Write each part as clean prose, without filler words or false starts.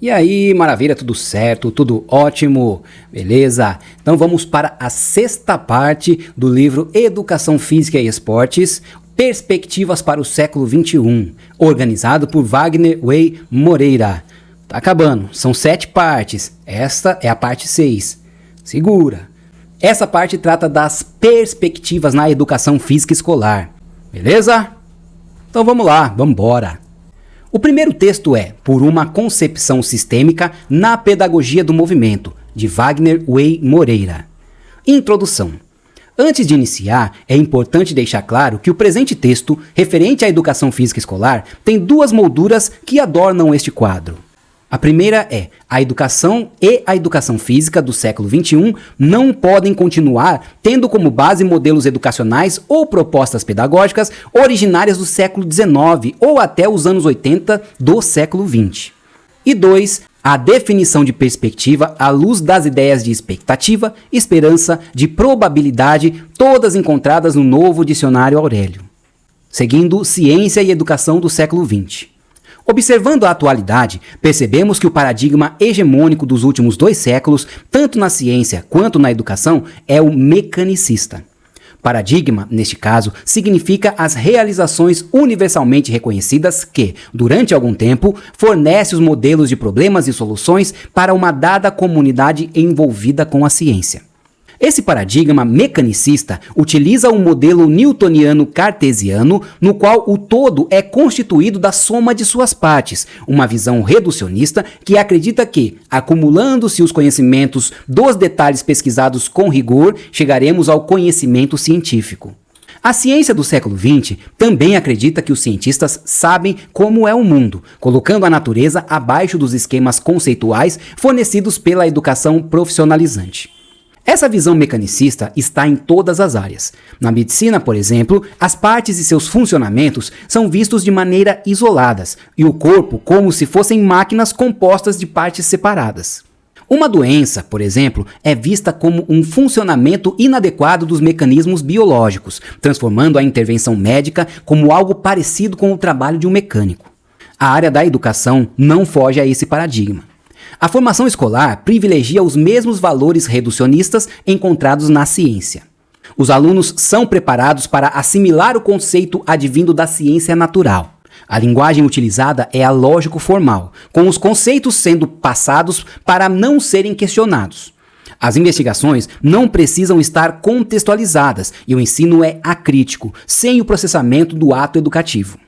E aí, maravilha, tudo certo, tudo ótimo, beleza? Então vamos para a sexta parte do livro Educação Física e Esportes, Perspectivas para o Século XXI, organizado por Wagner Way Moreira. Tá acabando, são 7 partes, esta é a parte 6. Segura! Essa parte trata das perspectivas na educação física escolar, beleza? Então vamos lá, vamos embora. O primeiro texto é Por uma Concepção Sistêmica na Pedagogia do Movimento, de Wagner Way Moreira. Introdução. Antes de iniciar, é importante deixar claro que o presente texto, referente à educação física escolar, tem 2 molduras que adornam este quadro. A primeira é: a educação e a educação física do século XXI não podem continuar tendo como base modelos educacionais ou propostas pedagógicas originárias do século XIX ou até os anos 80 do século XX. E 2. A definição de perspectiva à luz das ideias de expectativa, esperança, de probabilidade, todas encontradas no novo Dicionário Aurélio. Seguindo Ciência e Educação do século XX. Observando a atualidade, percebemos que o paradigma hegemônico dos últimos 2 séculos, tanto na ciência quanto na educação, é o mecanicista. Paradigma, neste caso, significa as realizações universalmente reconhecidas que, durante algum tempo, fornece os modelos de problemas e soluções para uma dada comunidade envolvida com a ciência. Esse paradigma mecanicista utiliza um modelo newtoniano-cartesiano, no qual o todo é constituído da soma de suas partes, uma visão reducionista que acredita que, acumulando-se os conhecimentos dos detalhes pesquisados com rigor, chegaremos ao conhecimento científico. A ciência do século XX também acredita que os cientistas sabem como é o mundo, colocando a natureza abaixo dos esquemas conceituais fornecidos pela educação profissionalizante. Essa visão mecanicista está em todas as áreas. Na medicina, por exemplo, as partes e seus funcionamentos são vistos de maneira isoladas, e o corpo como se fossem máquinas compostas de partes separadas. Uma doença, por exemplo, é vista como um funcionamento inadequado dos mecanismos biológicos, transformando a intervenção médica como algo parecido com o trabalho de um mecânico. A área da educação não foge a esse paradigma. A formação escolar privilegia os mesmos valores reducionistas encontrados na ciência. Os alunos são preparados para assimilar o conceito advindo da ciência natural. A linguagem utilizada é a lógico-formal, com os conceitos sendo passados para não serem questionados. As investigações não precisam estar contextualizadas e o ensino é acrítico, sem o processamento do ato educativo.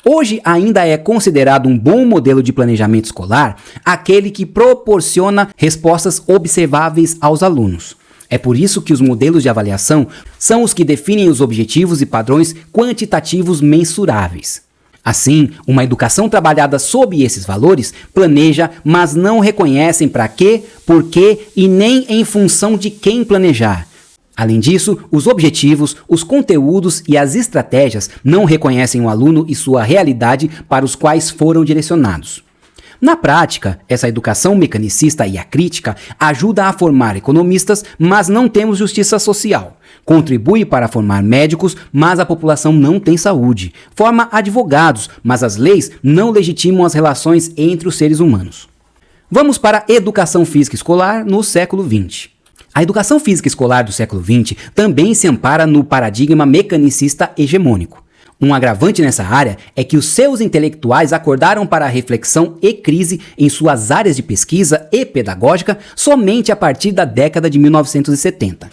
Hoje ainda é considerado um bom modelo de planejamento escolar aquele que proporciona respostas observáveis aos alunos. É por isso que os modelos de avaliação são os que definem os objetivos e padrões quantitativos mensuráveis. Assim, uma educação trabalhada sob esses valores planeja, mas não reconhecem para quê, por quê e nem em função de quem planejar. Além disso, os objetivos, os conteúdos e as estratégias não reconhecem o aluno e sua realidade para os quais foram direcionados. Na prática, essa educação mecanicista e acrítica ajuda a formar economistas, mas não temos justiça social. Contribui para formar médicos, mas a população não tem saúde. Forma advogados, mas as leis não legitimam as relações entre os seres humanos. Vamos para a educação física escolar no século XX. A educação física escolar do século XX também se ampara no paradigma mecanicista hegemônico. Um agravante nessa área é que os seus intelectuais acordaram para a reflexão e crise em suas áreas de pesquisa e pedagógica somente a partir da década de 1970.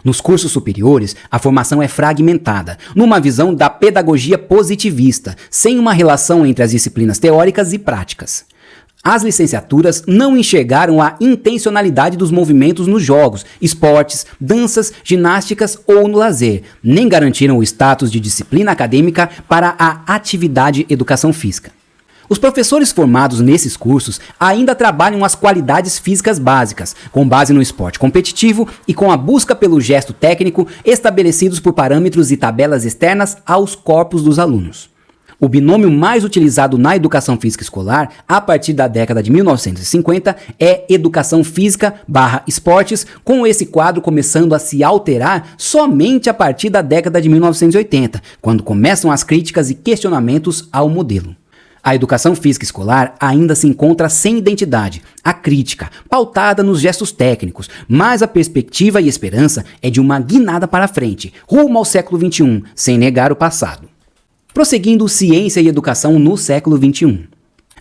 Nos cursos superiores, a formação é fragmentada, numa visão da pedagogia positivista, sem uma relação entre as disciplinas teóricas e práticas. As licenciaturas não enxergaram a intencionalidade dos movimentos nos jogos, esportes, danças, ginásticas ou no lazer, nem garantiram o status de disciplina acadêmica para a atividade educação física. Os professores formados nesses cursos ainda trabalham as qualidades físicas básicas, com base no esporte competitivo e com a busca pelo gesto técnico estabelecidos por parâmetros e tabelas externas aos corpos dos alunos. O binômio mais utilizado na educação física escolar, a partir da década de 1950, é educação física/esportes, com esse quadro começando a se alterar somente a partir da década de 1980, quando começam as críticas e questionamentos ao modelo. A educação física escolar ainda se encontra sem identidade, acrítica, pautada nos gestos técnicos, mas a perspectiva e esperança é de uma guinada para frente, rumo ao século XXI, sem negar o passado. Prosseguindo ciência e educação no século XXI.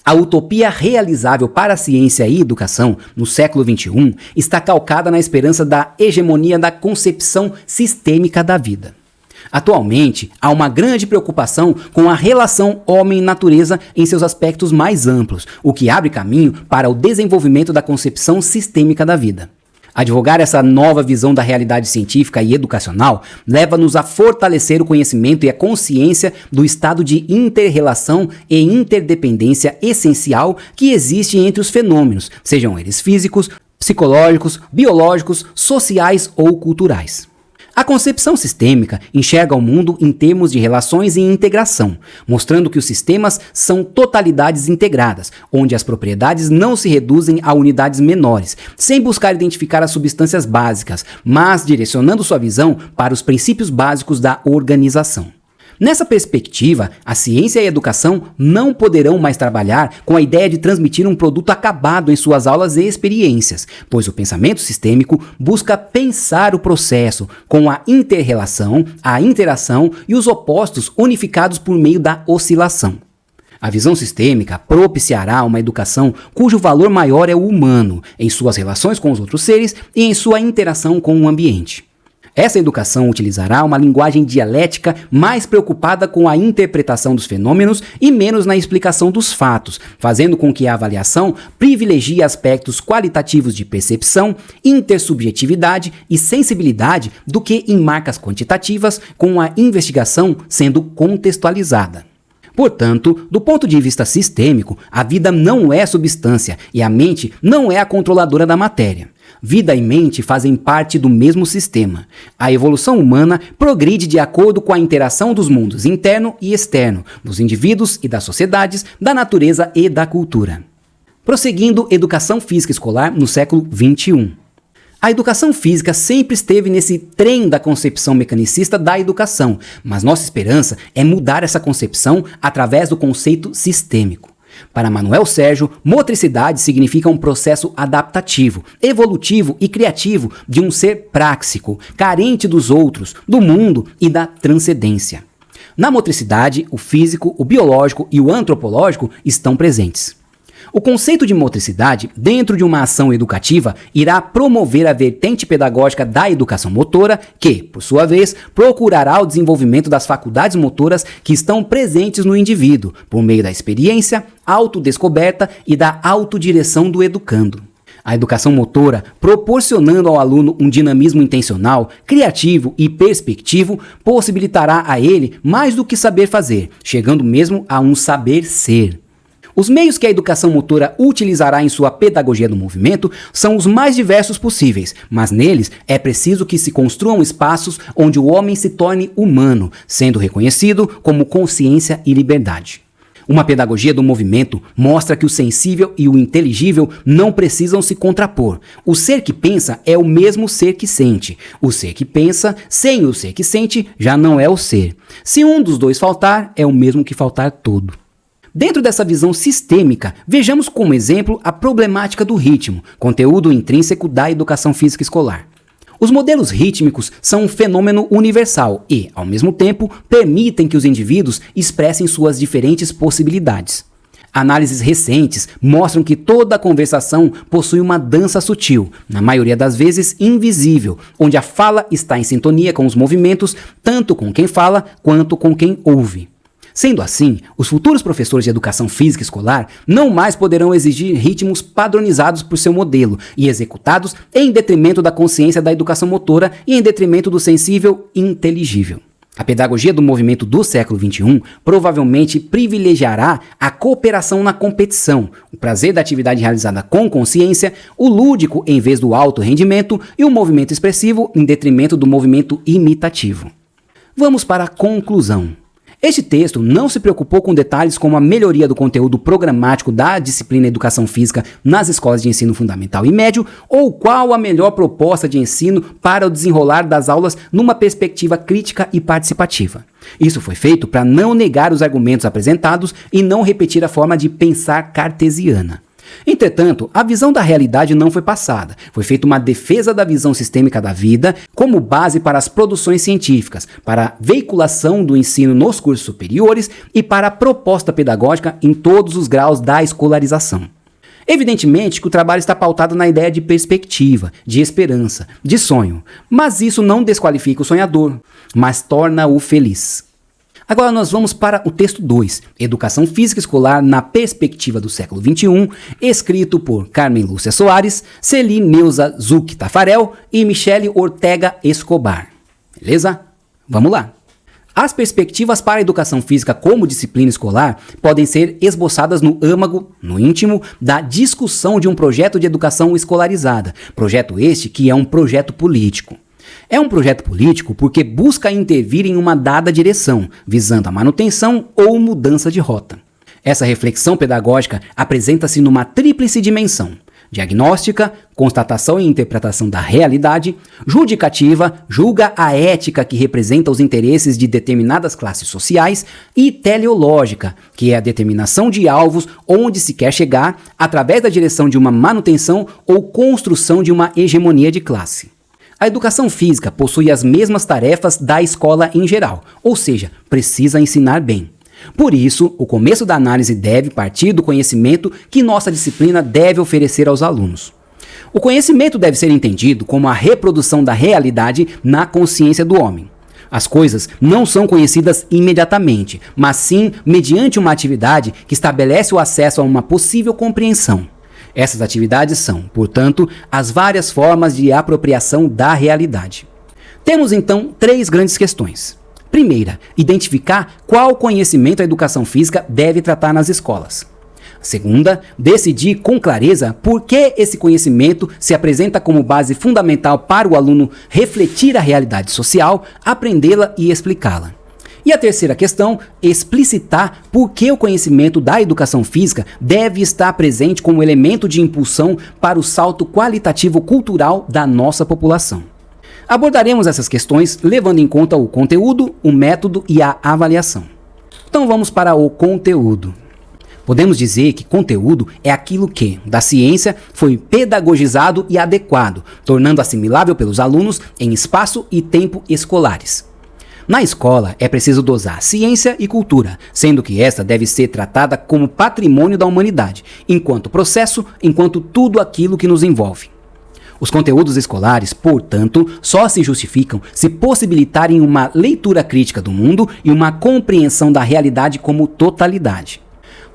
A utopia realizável para a ciência e educação no século XXI está calcada na esperança da hegemonia da concepção sistêmica da vida. Atualmente, há uma grande preocupação com a relação homem-natureza em seus aspectos mais amplos, o que abre caminho para o desenvolvimento da concepção sistêmica da vida. Advogar essa nova visão da realidade científica e educacional leva-nos a fortalecer o conhecimento e a consciência do estado de inter-relação e interdependência essencial que existe entre os fenômenos, sejam eles físicos, psicológicos, biológicos, sociais ou culturais. A concepção sistêmica enxerga o mundo em termos de relações e integração, mostrando que os sistemas são totalidades integradas, onde as propriedades não se reduzem a unidades menores, sem buscar identificar as substâncias básicas, mas direcionando sua visão para os princípios básicos da organização. Nessa perspectiva, a ciência e a educação não poderão mais trabalhar com a ideia de transmitir um produto acabado em suas aulas e experiências, pois o pensamento sistêmico busca pensar o processo com a inter-relação, a interação e os opostos unificados por meio da oscilação. A visão sistêmica propiciará uma educação cujo valor maior é o humano, em suas relações com os outros seres e em sua interação com o ambiente. Essa educação utilizará uma linguagem dialética mais preocupada com a interpretação dos fenômenos e menos na explicação dos fatos, fazendo com que a avaliação privilegie aspectos qualitativos de percepção, intersubjetividade e sensibilidade do que em marcas quantitativas, com a investigação sendo contextualizada. Portanto, do ponto de vista sistêmico, a vida não é substância e a mente não é a controladora da matéria. Vida e mente fazem parte do mesmo sistema. A evolução humana progride de acordo com a interação dos mundos interno e externo, dos indivíduos e das sociedades, da natureza e da cultura. Prosseguindo educação física escolar no século XXI. A educação física sempre esteve nesse trem da concepção mecanicista da educação, mas nossa esperança é mudar essa concepção através do conceito sistêmico. Para Manuel Sérgio, motricidade significa um processo adaptativo, evolutivo e criativo de um ser práxico, carente dos outros, do mundo e da transcendência. Na motricidade, o físico, o biológico e o antropológico estão presentes. O conceito de motricidade, dentro de uma ação educativa, irá promover a vertente pedagógica da educação motora, que, por sua vez, procurará o desenvolvimento das faculdades motoras que estão presentes no indivíduo, por meio da experiência, autodescoberta e da autodireção do educando. A educação motora, proporcionando ao aluno um dinamismo intencional, criativo e perspectivo, possibilitará a ele mais do que saber fazer, chegando mesmo a um saber ser. Os meios que a educação motora utilizará em sua pedagogia do movimento são os mais diversos possíveis, mas neles é preciso que se construam espaços onde o homem se torne humano, sendo reconhecido como consciência e liberdade. Uma pedagogia do movimento mostra que o sensível e o inteligível não precisam se contrapor. O ser que pensa é o mesmo ser que sente. O ser que pensa, sem o ser que sente, já não é o ser. Se um dos dois faltar, é o mesmo que faltar todo. Dentro dessa visão sistêmica, vejamos como exemplo a problemática do ritmo, conteúdo intrínseco da educação física escolar. Os modelos rítmicos são um fenômeno universal e, ao mesmo tempo, permitem que os indivíduos expressem suas diferentes possibilidades. Análises recentes mostram que toda conversação possui uma dança sutil, na maioria das vezes invisível, onde a fala está em sintonia com os movimentos, tanto com quem fala quanto com quem ouve. Sendo assim, os futuros professores de educação física escolar não mais poderão exigir ritmos padronizados por seu modelo e executados em detrimento da consciência da educação motora e em detrimento do sensível e inteligível. A pedagogia do movimento do século XXI provavelmente privilegiará a cooperação na competição, o prazer da atividade realizada com consciência, o lúdico em vez do alto rendimento e o movimento expressivo em detrimento do movimento imitativo. Vamos para a conclusão. Este texto não se preocupou com detalhes como a melhoria do conteúdo programático da disciplina Educação Física nas escolas de ensino fundamental e médio ou qual a melhor proposta de ensino para o desenrolar das aulas numa perspectiva crítica e participativa. Isso foi feito para não negar os argumentos apresentados e não repetir a forma de pensar cartesiana. Entretanto, a visão da realidade não foi passada. Foi feita uma defesa da visão sistêmica da vida como base para as produções científicas, para a veiculação do ensino nos cursos superiores e para a proposta pedagógica em todos os graus da escolarização. Evidentemente que o trabalho está pautado na ideia de perspectiva, de esperança, de sonho, mas isso não desqualifica o sonhador, mas torna-o feliz. Agora nós vamos para o texto 2, Educação Física Escolar na Perspectiva do Século XXI, escrito por Carmen Lúcia Soares, Celi Neuza Zuc Tafarel e Michele Ortega Escobar. Beleza? Vamos lá! As perspectivas para a educação física como disciplina escolar podem ser esboçadas no âmago, no íntimo, da discussão de um projeto de educação escolarizada, projeto este que é um projeto político. É um projeto político porque busca intervir em uma dada direção, visando a manutenção ou mudança de rota. Essa reflexão pedagógica apresenta-se numa tríplice dimensão: diagnóstica, constatação e interpretação da realidade; judicativa, julga a ética que representa os interesses de determinadas classes sociais; e teleológica, que é a determinação de alvos onde se quer chegar através da direção de uma manutenção ou construção de uma hegemonia de classe. A educação física possui as mesmas tarefas da escola em geral, ou seja, precisa ensinar bem. Por isso, o começo da análise deve partir do conhecimento que nossa disciplina deve oferecer aos alunos. O conhecimento deve ser entendido como a reprodução da realidade na consciência do homem. As coisas não são conhecidas imediatamente, mas sim mediante uma atividade que estabelece o acesso a uma possível compreensão. Essas atividades são, portanto, as várias formas de apropriação da realidade. Temos então 3 grandes questões. Primeira, identificar qual conhecimento a educação física deve tratar nas escolas. Segunda, decidir com clareza por que esse conhecimento se apresenta como base fundamental para o aluno refletir a realidade social, aprendê-la e explicá-la. E a terceira questão, explicitar por que o conhecimento da educação física deve estar presente como elemento de impulsão para o salto qualitativo cultural da nossa população. Abordaremos essas questões levando em conta o conteúdo, o método e a avaliação. Então vamos para o conteúdo. Podemos dizer que conteúdo é aquilo que, da ciência, foi pedagogizado e adequado, tornando assimilável pelos alunos em espaço e tempo escolares. Na escola é preciso dosar ciência e cultura, sendo que esta deve ser tratada como patrimônio da humanidade, enquanto processo, enquanto tudo aquilo que nos envolve. Os conteúdos escolares, portanto, só se justificam se possibilitarem uma leitura crítica do mundo e uma compreensão da realidade como totalidade.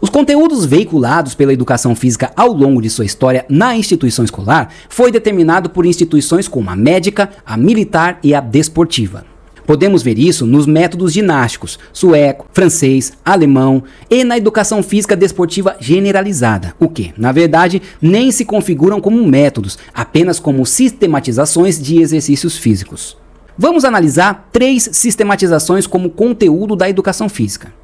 Os conteúdos veiculados pela educação física ao longo de sua história na instituição escolar foi determinado por instituições como a médica, a militar e a desportiva. Podemos ver isso nos métodos ginásticos, sueco, francês, alemão e na educação física desportiva generalizada, o que, na verdade, nem se configuram como métodos, apenas como sistematizações de exercícios físicos. Vamos analisar 3 sistematizações como conteúdo da educação física.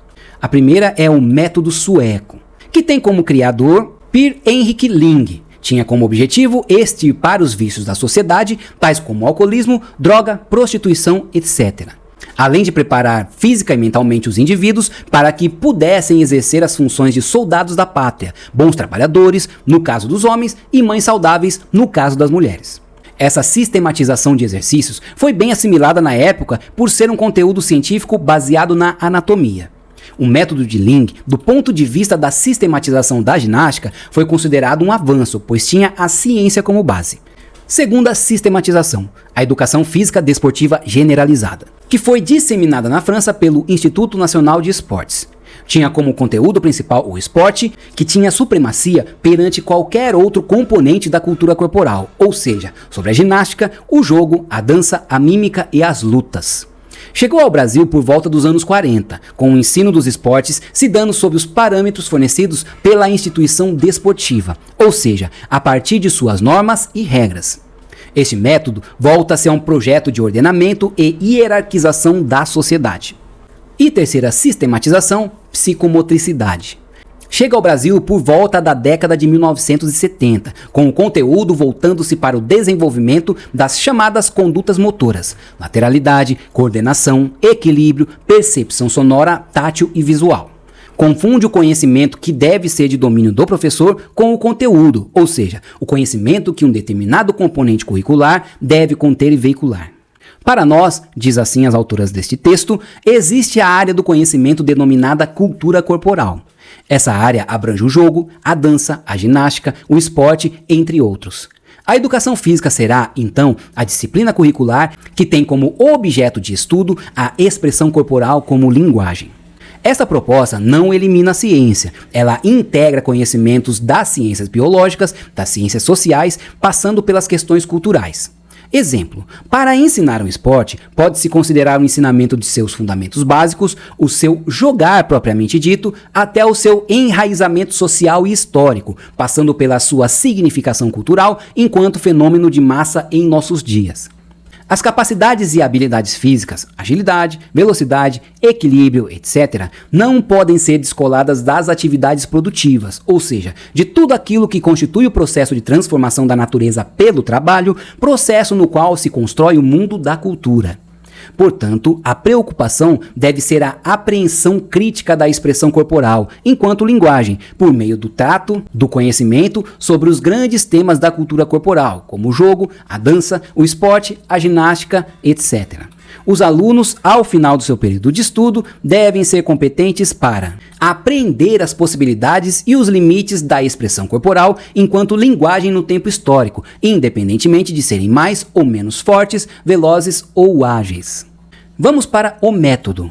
A primeira é o método sueco, que tem como criador Per-Henrik Ling. Tinha como objetivo extirpar os vícios da sociedade, tais como alcoolismo, droga, prostituição, etc. Além de preparar física e mentalmente os indivíduos para que pudessem exercer as funções de soldados da pátria, bons trabalhadores, no caso dos homens, e mães saudáveis, no caso das mulheres. Essa sistematização de exercícios foi bem assimilada na época por ser um conteúdo científico baseado na anatomia. O método de Ling, do ponto de vista da sistematização da ginástica, foi considerado um avanço, pois tinha a ciência como base. Segunda sistematização, a educação física desportiva generalizada, que foi disseminada na França pelo Instituto Nacional de Esportes. Tinha como conteúdo principal o esporte, que tinha supremacia perante qualquer outro componente da cultura corporal, ou seja, sobre a ginástica, o jogo, a dança, a mímica e as lutas. Chegou ao Brasil por volta dos anos 40, com o ensino dos esportes se dando sob os parâmetros fornecidos pela instituição desportiva, ou seja, a partir de suas normas e regras. Este método volta-se a um projeto de ordenamento e hierarquização da sociedade. E terceira sistematização, psicomotricidade. Chega ao Brasil por volta da década de 1970, com o conteúdo voltando-se para o desenvolvimento das chamadas condutas motoras, lateralidade, coordenação, equilíbrio, percepção sonora, tátil e visual. Confunde o conhecimento que deve ser de domínio do professor com o conteúdo, ou seja, o conhecimento que um determinado componente curricular deve conter e veicular. Para nós, diz assim as autoras deste texto, existe a área do conhecimento denominada cultura corporal. Essa área abrange o jogo, a dança, a ginástica, o esporte, entre outros. A educação física será, então, a disciplina curricular que tem como objeto de estudo a expressão corporal como linguagem. Esta proposta não elimina a ciência, ela integra conhecimentos das ciências biológicas, das ciências sociais, passando pelas questões culturais. Exemplo, para ensinar um esporte, pode-se considerar o ensinamento de seus fundamentos básicos, o seu jogar propriamente dito, até o seu enraizamento social e histórico, passando pela sua significação cultural enquanto fenômeno de massa em nossos dias. As capacidades e habilidades físicas, agilidade, velocidade, equilíbrio, etc., não podem ser descoladas das atividades produtivas, ou seja, de tudo aquilo que constitui o processo de transformação da natureza pelo trabalho, processo no qual se constrói o mundo da cultura. Portanto, a preocupação deve ser a apreensão crítica da expressão corporal, enquanto linguagem, por meio do tato, do conhecimento sobre os grandes temas da cultura corporal, como o jogo, a dança, o esporte, a ginástica, etc. Os alunos, ao final do seu período de estudo, devem ser competentes para apreender as possibilidades e os limites da expressão corporal enquanto linguagem no tempo histórico, independentemente de serem mais ou menos fortes, velozes ou ágeis. Vamos para o método.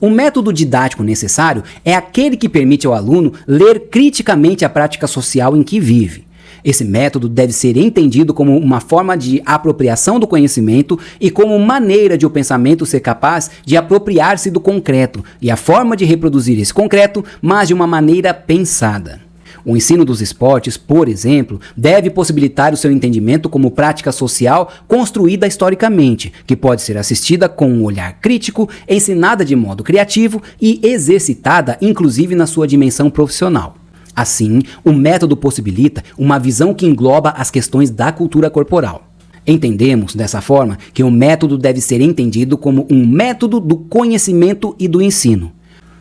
O método didático necessário é aquele que permite ao aluno ler criticamente a prática social em que vive. Esse método deve ser entendido como uma forma de apropriação do conhecimento e como maneira de o pensamento ser capaz de apropriar-se do concreto e a forma de reproduzir esse concreto, mas de uma maneira pensada. O ensino dos esportes, por exemplo, deve possibilitar o seu entendimento como prática social construída historicamente, que pode ser assistida com um olhar crítico, ensinada de modo criativo e exercitada inclusive na sua dimensão profissional. Assim, o método possibilita uma visão que engloba as questões da cultura corporal. Entendemos, dessa forma, que o método deve ser entendido como um método do conhecimento e do ensino.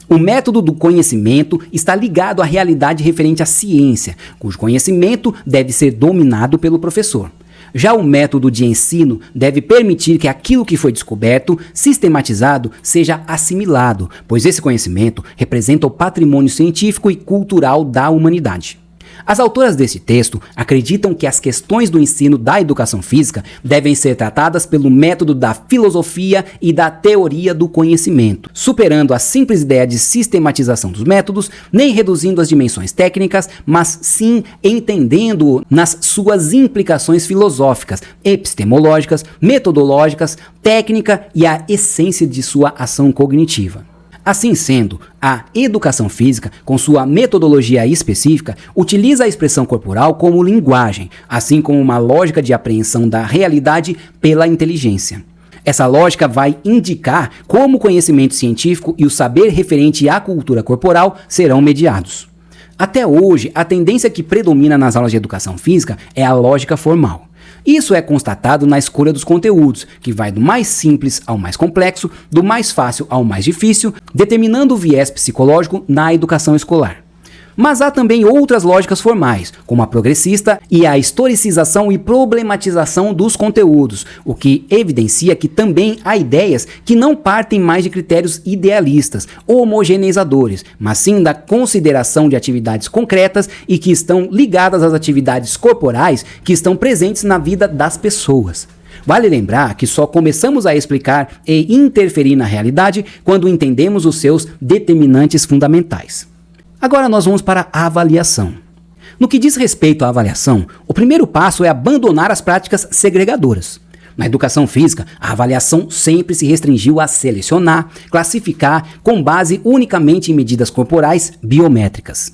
O método do conhecimento está ligado à realidade referente à ciência, cujo conhecimento deve ser dominado pelo professor. Já o método de ensino deve permitir que aquilo que foi descoberto, sistematizado, seja assimilado, pois esse conhecimento representa o patrimônio científico e cultural da humanidade. As autoras deste texto acreditam que as questões do ensino da educação física devem ser tratadas pelo método da filosofia e da teoria do conhecimento, superando a simples ideia de sistematização dos métodos, nem reduzindo as dimensões técnicas, mas sim entendendo-o nas suas implicações filosóficas, epistemológicas, metodológicas, técnica e a essência de sua ação cognitiva. Assim sendo, a educação física, com sua metodologia específica, utiliza a expressão corporal como linguagem, assim como uma lógica de apreensão da realidade pela inteligência. Essa lógica vai indicar como o conhecimento científico e o saber referente à cultura corporal serão mediados. Até hoje, a tendência que predomina nas aulas de educação física é a lógica formal. Isso é constatado na escolha dos conteúdos, que vai do mais simples ao mais complexo, do mais fácil ao mais difícil, determinando o viés psicológico na educação escolar. Mas há também outras lógicas formais, como a progressista e a historicização e problematização dos conteúdos, o que evidencia que também há ideias que não partem mais de critérios idealistas ou homogeneizadores, mas sim da consideração de atividades concretas e que estão ligadas às atividades corporais que estão presentes na vida das pessoas. Vale lembrar que só começamos a explicar e interferir na realidade quando entendemos os seus determinantes fundamentais. Agora nós vamos para a avaliação. No que diz respeito à avaliação, o primeiro passo é abandonar as práticas segregadoras. Na educação física, a avaliação sempre se restringiu a selecionar, classificar com base unicamente em medidas corporais biométricas.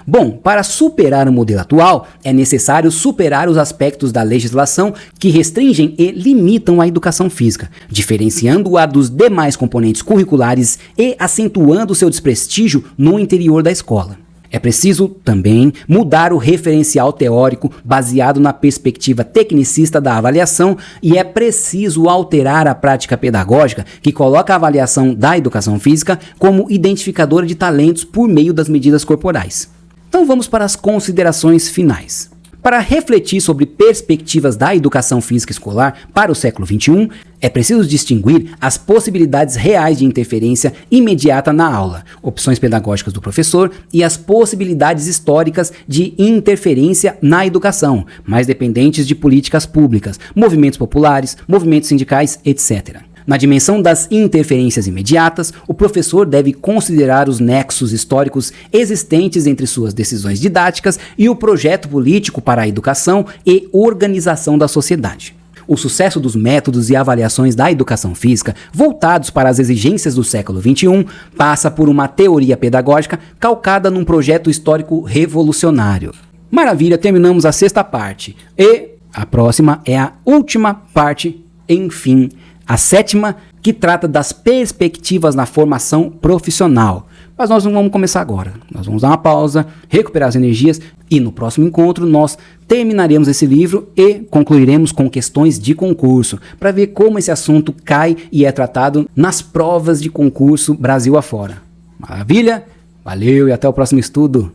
Bom, para superar o modelo atual, é necessário superar os aspectos da legislação que restringem e limitam a educação física, diferenciando-a dos demais componentes curriculares e acentuando seu desprestígio no interior da escola. É preciso também mudar o referencial teórico baseado na perspectiva tecnicista da avaliação e é preciso alterar a prática pedagógica que coloca a avaliação da educação física como identificadora de talentos por meio das medidas corporais. Então vamos para as considerações finais. Para refletir sobre perspectivas da educação física escolar para o século XXI, é preciso distinguir as possibilidades reais de interferência imediata na aula, opções pedagógicas do professor e as possibilidades históricas de interferência na educação, mais dependentes de políticas públicas, movimentos populares, movimentos sindicais, etc. Na dimensão das interferências imediatas, o professor deve considerar os nexos históricos existentes entre suas decisões didáticas e o projeto político para a educação e organização da sociedade. O sucesso dos métodos e avaliações da educação física voltados para as exigências do século XXI passa por uma teoria pedagógica calcada num projeto histórico revolucionário. Maravilha, terminamos a 6ª parte. E a próxima é a última parte, enfim, a 7ª, que trata das perspectivas na formação profissional. Mas nós não vamos começar agora. Nós vamos dar uma pausa, recuperar as energias e no próximo encontro nós terminaremos esse livro e concluiremos com questões de concurso, para ver como esse assunto cai e é tratado nas provas de concurso Brasil afora. Maravilha? Valeu e até o próximo estudo.